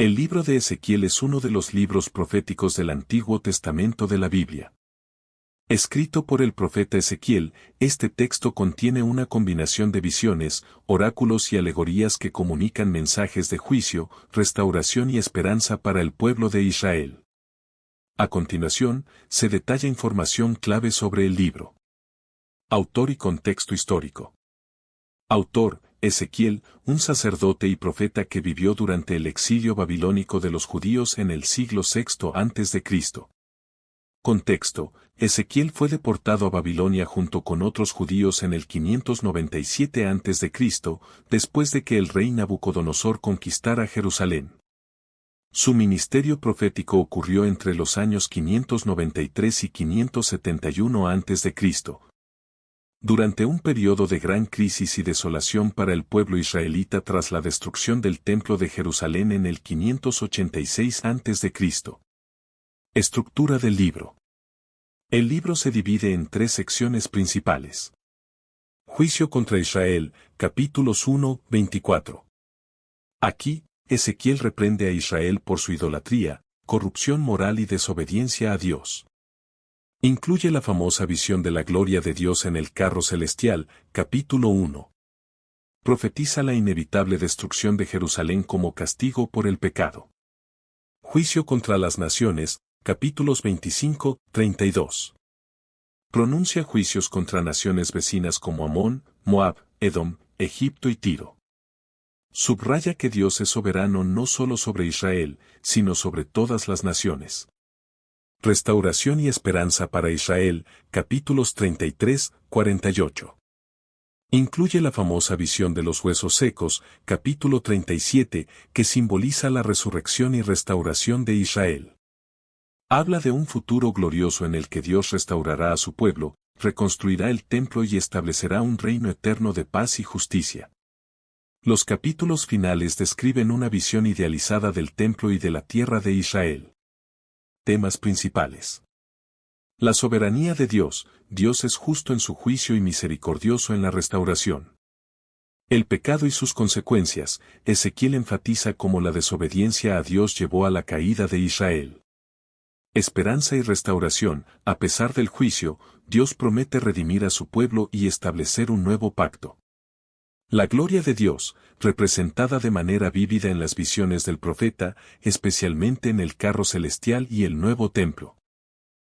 El libro de Ezequiel es uno de los libros proféticos del Antiguo Testamento de la Biblia. Escrito por el profeta Ezequiel, este texto contiene una combinación de visiones, oráculos y alegorías que comunican mensajes de juicio, restauración y esperanza para el pueblo de Israel. A continuación, se detalla información clave sobre el libro. Autor y contexto histórico. Autor, Ezequiel, un sacerdote y profeta que vivió durante el exilio babilónico de los judíos en el siglo VI a.C. Contexto: Ezequiel fue deportado a Babilonia junto con otros judíos en el 597 a.C., después de que el rey Nabucodonosor conquistara Jerusalén. Su ministerio profético ocurrió entre los años 593 y 571 a.C. Durante un periodo de gran crisis y desolación para el pueblo israelita tras la destrucción del Templo de Jerusalén en el 586 a.C. Estructura del libro. El libro se divide en tres secciones principales. Juicio contra Israel, capítulos 1-24. Aquí, Ezequiel reprende a Israel por su idolatría, corrupción moral y desobediencia a Dios. Incluye la famosa visión de la gloria de Dios en el carro celestial, capítulo 1. Profetiza la inevitable destrucción de Jerusalén como castigo por el pecado. Juicio contra las naciones, capítulos 25-32. Pronuncia juicios contra naciones vecinas como Amón, Moab, Edom, Egipto y Tiro. Subraya que Dios es soberano no solo sobre Israel, sino sobre todas las naciones. Restauración y esperanza para Israel, capítulos 33-48. Incluye la famosa visión de los huesos secos, capítulo 37, que simboliza la resurrección y restauración de Israel. Habla de un futuro glorioso en el que Dios restaurará a su pueblo, reconstruirá el templo y establecerá un reino eterno de paz y justicia. Los capítulos finales describen una visión idealizada del templo y de la tierra de Israel. Temas principales. La soberanía de Dios. Dios es justo en su juicio y misericordioso en la restauración. El pecado y sus consecuencias. Ezequiel enfatiza cómo la desobediencia a Dios llevó a la caída de Israel. Esperanza y restauración. A pesar del juicio, Dios promete redimir a su pueblo y establecer un nuevo pacto. La gloria de Dios, representada de manera vívida en las visiones del profeta, especialmente en el carro celestial y el nuevo templo.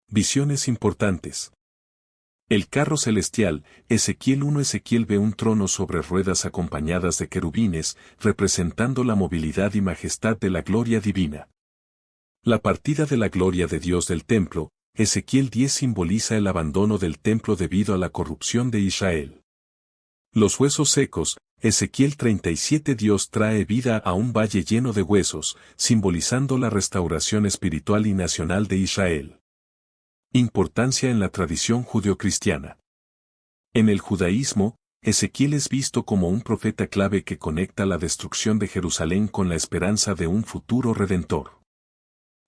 Visiones importantes. El carro celestial, Ezequiel 1. Ezequiel ve un trono sobre ruedas acompañadas de querubines, representando la movilidad y majestad de la gloria divina. La partida de la gloria de Dios del templo, Ezequiel 10 simboliza el abandono del templo debido a la corrupción de Israel. Los huesos secos, Ezequiel 37. Dios trae vida a un valle lleno de huesos, simbolizando la restauración espiritual y nacional de Israel. Importancia en la tradición judeocristiana. En el judaísmo, Ezequiel es visto como un profeta clave que conecta la destrucción de Jerusalén con la esperanza de un futuro redentor.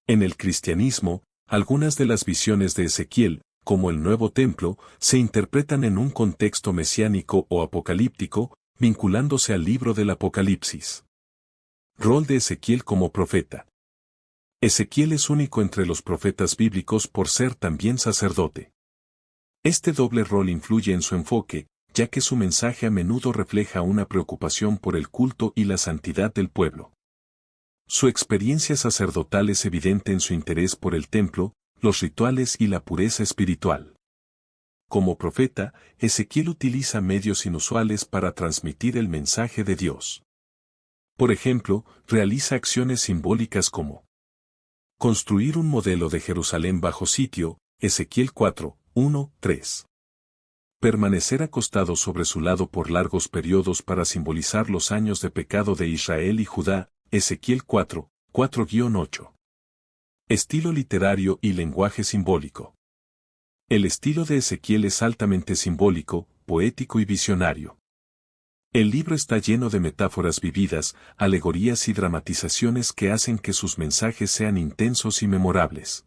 En el cristianismo, algunas de las visiones de Ezequiel, como el nuevo templo, se interpretan en un contexto mesiánico o apocalíptico, vinculándose al libro del Apocalipsis. Rol de Ezequiel como profeta. Ezequiel es único entre los profetas bíblicos por ser también sacerdote. Este doble rol influye en su enfoque, ya que su mensaje a menudo refleja una preocupación por el culto y la santidad del pueblo. Su experiencia sacerdotal es evidente en su interés por el templo, los rituales y la pureza espiritual. Como profeta, Ezequiel utiliza medios inusuales para transmitir el mensaje de Dios. Por ejemplo, realiza acciones simbólicas como construir un modelo de Jerusalén bajo sitio, Ezequiel 4:1-3. Permanecer acostado sobre su lado por largos periodos para simbolizar los años de pecado de Israel y Judá, Ezequiel 4:4-8. Estilo literario y lenguaje simbólico. El estilo de Ezequiel es altamente simbólico, poético y visionario. El libro está lleno de metáforas vividas, alegorías y dramatizaciones que hacen que sus mensajes sean intensos y memorables.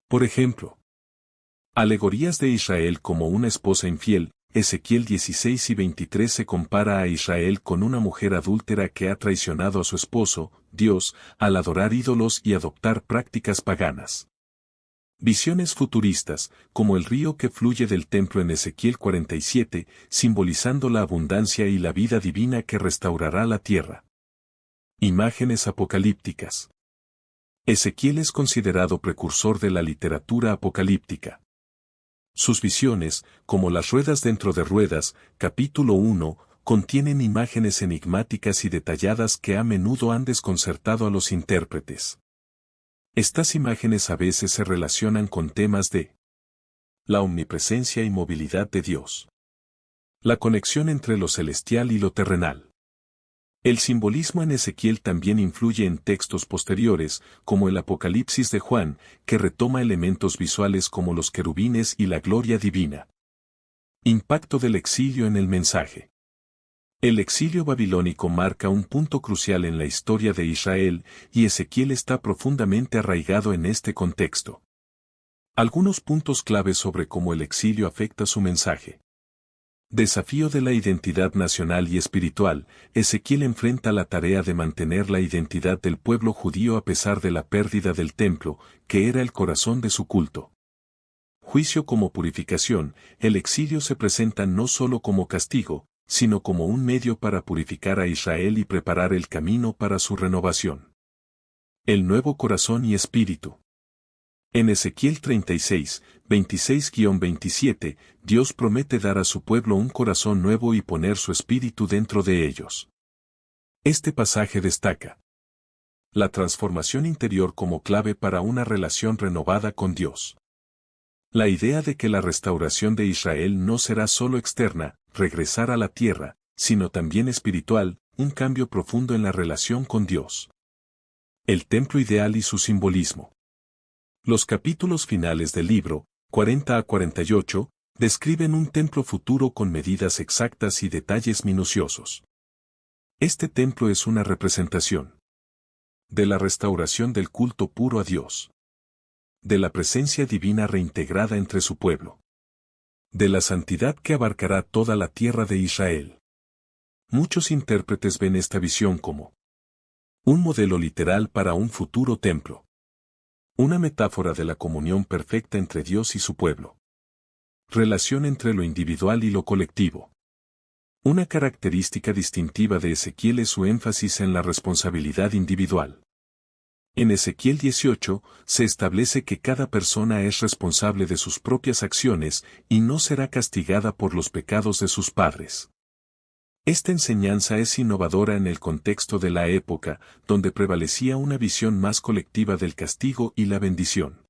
Por ejemplo, alegorías de Israel como una esposa infiel, Ezequiel 16 y 23 se compara a Israel con una mujer adúltera que ha traicionado a su esposo, Dios, al adorar ídolos y adoptar prácticas paganas. Visiones futuristas, como el río que fluye del templo en Ezequiel 47, simbolizando la abundancia y la vida divina que restaurará la tierra. Imágenes apocalípticas. Ezequiel es considerado precursor de la literatura apocalíptica. Sus visiones, como las ruedas dentro de ruedas, capítulo 1, contienen imágenes enigmáticas y detalladas que a menudo han desconcertado a los intérpretes. Estas imágenes a veces se relacionan con temas de la omnipresencia y movilidad de Dios. La conexión entre lo celestial y lo terrenal. El simbolismo en Ezequiel también influye en textos posteriores, como el Apocalipsis de Juan, que retoma elementos visuales como los querubines y la gloria divina. Impacto del exilio en el mensaje. El exilio babilónico marca un punto crucial en la historia de Israel, y Ezequiel está profundamente arraigado en este contexto. Algunos puntos clave sobre cómo el exilio afecta su mensaje. Desafío de la identidad nacional y espiritual. Ezequiel enfrenta la tarea de mantener la identidad del pueblo judío a pesar de la pérdida del templo, que era el corazón de su culto. Juicio como purificación. El exilio se presenta no solo como castigo, sino como un medio para purificar a Israel y preparar el camino para su renovación. El nuevo corazón y espíritu. En Ezequiel 36, 26-27, Dios promete dar a su pueblo un corazón nuevo y poner su espíritu dentro de ellos. Este pasaje destaca la transformación interior como clave para una relación renovada con Dios. La idea de que la restauración de Israel no será solo externa, regresar a la tierra, sino también espiritual, un cambio profundo en la relación con Dios. El templo ideal y su simbolismo. Los capítulos finales del libro, 40 a 48, describen un templo futuro con medidas exactas y detalles minuciosos. Este templo es una representación de la restauración del culto puro a Dios, de la presencia divina reintegrada entre su pueblo, de la santidad que abarcará toda la tierra de Israel. Muchos intérpretes ven esta visión como un modelo literal para un futuro templo. Una metáfora de la comunión perfecta entre Dios y su pueblo. Relación entre lo individual y lo colectivo. Una característica distintiva de Ezequiel es su énfasis en la responsabilidad individual. En Ezequiel 18, se establece que cada persona es responsable de sus propias acciones y no será castigada por los pecados de sus padres. Esta enseñanza es innovadora en el contexto de la época, donde prevalecía una visión más colectiva del castigo y la bendición.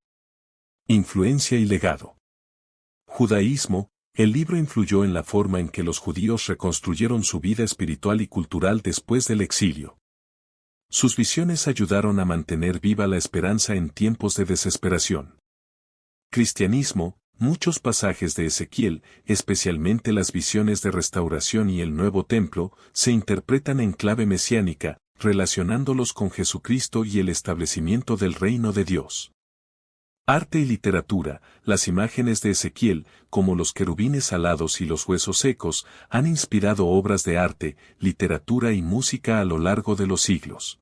Influencia y legado. Judaísmo. El libro influyó en la forma en que los judíos reconstruyeron su vida espiritual y cultural después del exilio. Sus visiones ayudaron a mantener viva la esperanza en tiempos de desesperación. Cristianismo. Muchos pasajes de Ezequiel, especialmente las visiones de restauración y el nuevo templo, se interpretan en clave mesiánica, relacionándolos con Jesucristo y el establecimiento del reino de Dios. Arte y literatura. Las imágenes de Ezequiel, como los querubines alados y los huesos secos, han inspirado obras de arte, literatura y música a lo largo de los siglos.